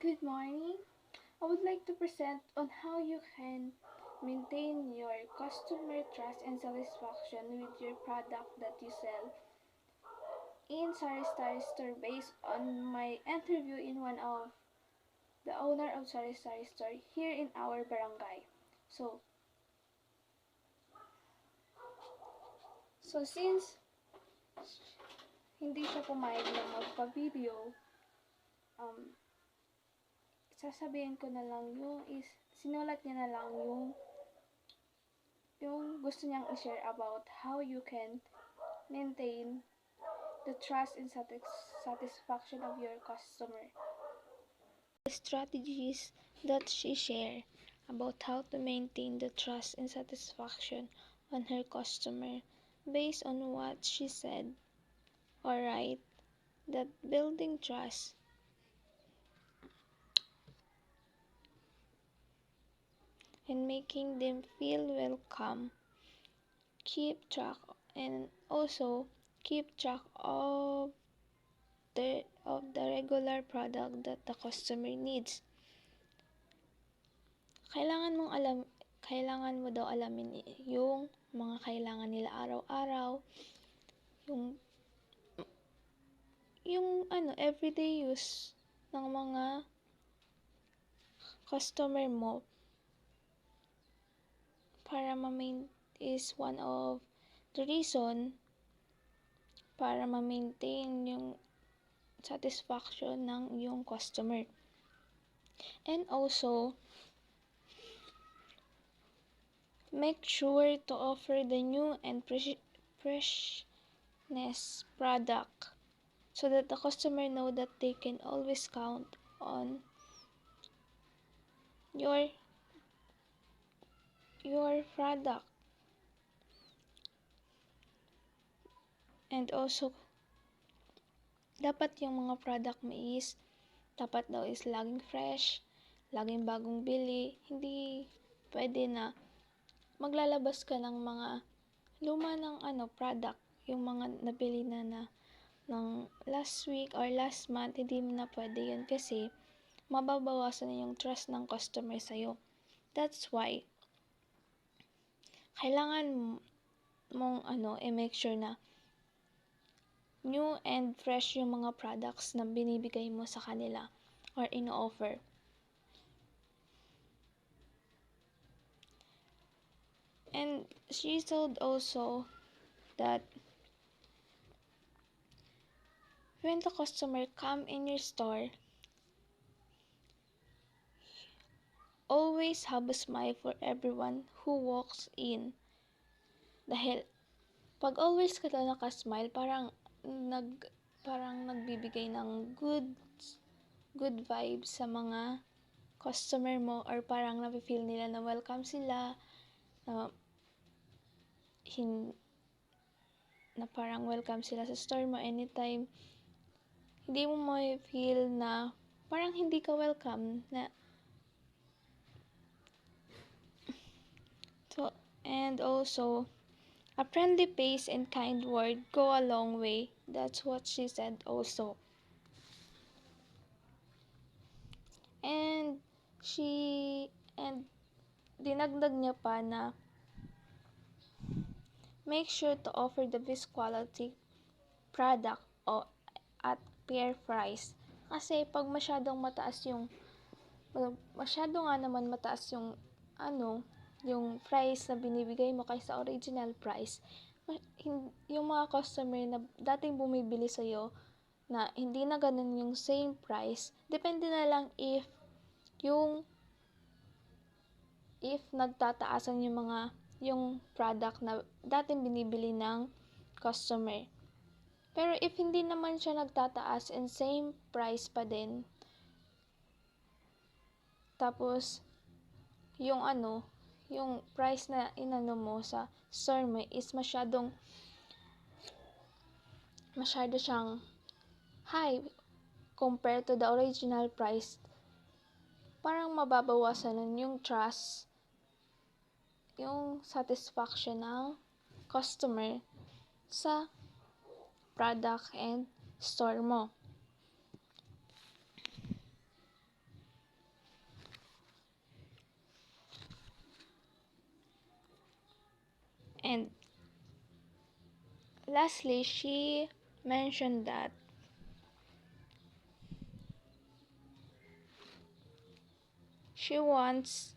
Good morning. I would like to present on how you can maintain your customer trust and satisfaction with your product that you sell in Sari Star Store based on my interview in one of the owner of Sari Star Store here in our barangay. So, since hindi siya pumayag na magpa-video, um, sasabihin ko na lang sinulat niya na lang yung gusto niyang i-share about how you can maintain the trust and satisfaction of your customer. The strategies that she shared about how to maintain the trust and satisfaction on her customer based on what she said. Alright, that building trust and making them feel welcome. Keep track and also keep track of the regular product that the customer needs. Kailangan mo daw alamin yung mga kailangan nila araw-araw, yung everyday use ng mga customer mo para is one of the reason para ma-maintain yung satisfaction ng iyong customer. And also, make sure to offer the new and freshness product so that the customer know that they can always count on your product. And also, dapat yung mga product mo dapat daw is laging fresh, laging bagong bili. Hindi pwede na maglalabas ka ng mga luma ng product, yung mga nabili na ng last week or last month, hindi mo na pwede yun kasi mababawasan na yung trust ng customer sa'yo. That's why, kailangan mong make sure na new and fresh yung mga products na binibigay mo sa kanila or ino-offer. And she told also that when the customer come in your store, always have a smile for everyone who walks in. Dahil pag always ka lang naka-smile, parang nagbibigay ng good vibes sa mga customer mo, or parang nafe-feel nila na welcome sila, na parang welcome sila sa store mo anytime. Hindi mo ma-feel na parang hindi ka welcome na. So, and also, a friendly face and kind word go a long way. That's what she said also. And dinagdag niya pa na make sure to offer the best quality product at fair price. Kasi pag masyado nga naman mataas yung price na binibigay mo kaysa original price, yung mga customer na dating bumibili sa'yo na hindi na ganun yung same price, depende na lang if nagtataasan yung product na dating binibili ng customer. Pero if hindi naman siya nagtataas and same price pa din, tapos yung price na inano mo sa store mo is masyado siyang high compared to the original price, parang mababawasan nun yung trust, yung satisfaction ng customer sa product and store mo. lastly, she mentioned that she wants,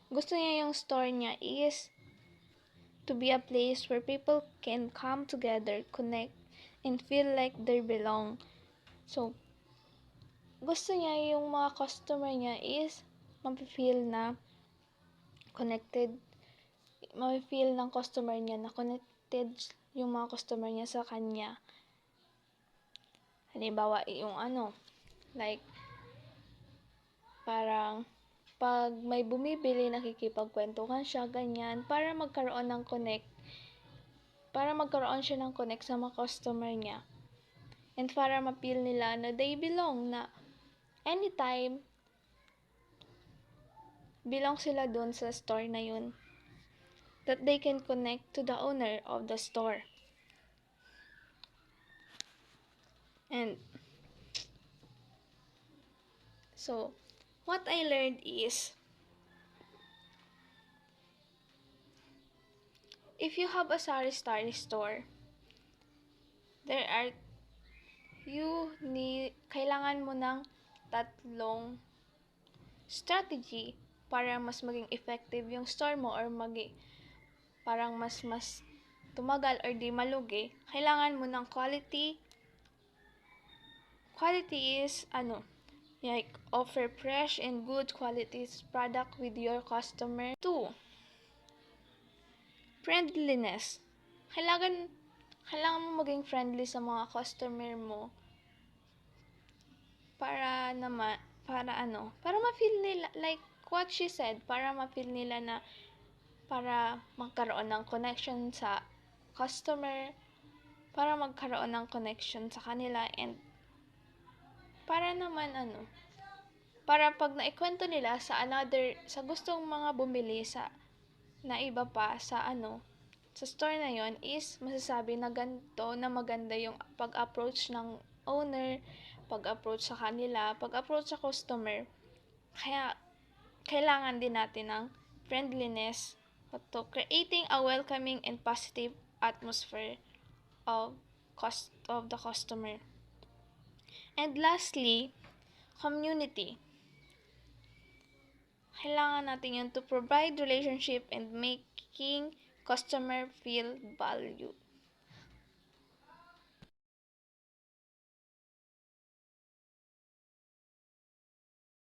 gusto niya yung store niya is to be a place where people can come together, connect, and feel like they belong. So, gusto niya yung mga customer niya is mapifeel na connected, mapifeel ng customer niya na connected yung mga customer niya sa kanya. Halimbawa, yung like, parang, pag may bumibili, nakikipagkwentuhan siya, ganyan, para magkaroon siya ng connect sa mga customer niya. And para ma-feel nila na they belong, na anytime, belong sila dun sa store na yun. That they can connect to the owner of the store. And so, what I learned is, if you have a sari-sari store, kailangan mo ng tatlong strategy para mas maging effective yung store mo, or parang mas tumagal or di malugi. Kailangan mo ng quality. Quality is like offer fresh and good quality product with your customer. 2, friendliness. Kailangan mo maging friendly sa mga customer mo para ma-feel nila, like what she said, para ma-feel nila na, para magkaroon ng connection sa customer, para magkaroon ng connection sa kanila, and para naman para pag naikwento nila sa gustong mga bumili na iba pa sa sa store na yon, is masasabi na ganito, na maganda yung pag-approach ng owner, pag-approach sa kanila, pag-approach sa customer. Kaya kailangan din natin ng friendliness to creating a welcoming and positive atmosphere of the customer. And lastly, community. Kailangan natin yun to provide relationship and making customer feel valued.